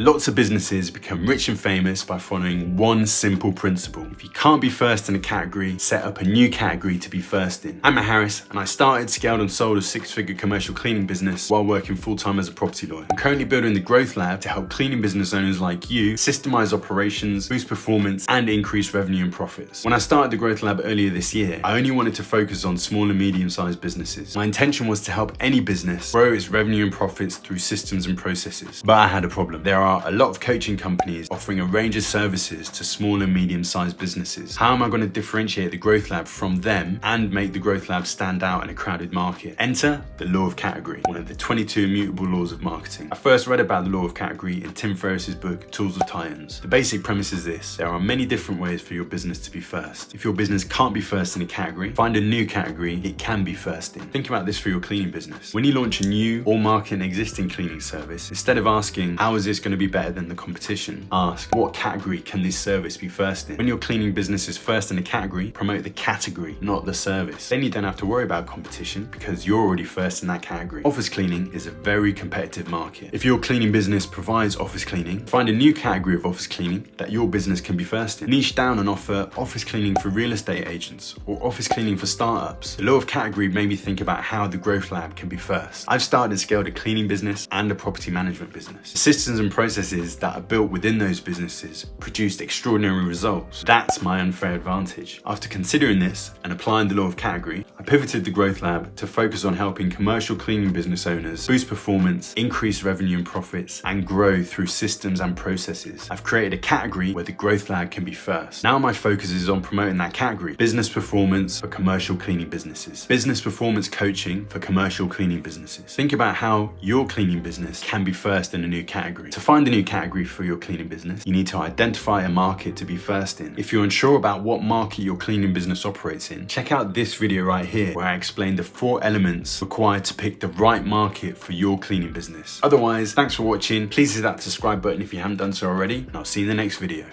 Lots of businesses become rich and famous by following one simple principle. If you can't be first in a category, set up a new category to be first in. I'm Matt Harris, and I started, scaled and sold a six-figure commercial cleaning business while working full-time as a property lawyer. I'm currently building the Growth Lab to help cleaning business owners like you systemize operations, boost performance, and increase revenue and profits. When I started the Growth Lab earlier this year, I only wanted to focus on small and medium-sized businesses. My intention was to help any business grow its revenue and profits through systems and processes. But I had a problem. There are a lot of coaching companies offering a range of services to small and medium-sized businesses. How am I going to differentiate the Growth Lab from them and make the Growth Lab stand out in a crowded market? Enter the law of category, one of the 22 immutable laws of marketing. I first read about the law of category in Tim Ferriss's book, Tools of Titans. The basic premise is this: there are many different ways for your business to be first. If your business can't be first in a category, find a new category it can be first in. Think about this for your cleaning business. When you launch a new or market an existing cleaning service, instead of asking, how is this going to be better than the competition, ask, what category can this service be first in? When your cleaning business is first in a category, promote the category, not the service. Then you don't have to worry about competition because you're already first in that category. Office cleaning is a very competitive market. If your cleaning business provides office cleaning, find a new category of office cleaning that your business can be first in. Niche down and offer office cleaning for real estate agents or office cleaning for startups. The law of category made me think about how the Growth Lab can be first. I've started and scaled a cleaning business and a property management business. The systems and processes that are built within those businesses produced extraordinary results. That's my unfair advantage. After considering this and applying the law of category, I pivoted the Growth Lab to focus on helping commercial cleaning business owners boost performance, increase revenue and profits, and grow through systems and processes. I've created a category where the Growth Lab can be first. Now my focus is on promoting that category: business performance for commercial cleaning businesses, business performance coaching for commercial cleaning businesses. Think about how your cleaning business can be first in a new category. To find a new category for your cleaning business, you need to identify a market to be first in. If you're unsure about what market your cleaning business operates in, check out this video right here where I explain the 4 elements required to pick the right market for your cleaning business. Otherwise, thanks for watching. Please hit that subscribe button if you haven't done so already, and I'll see you in the next video.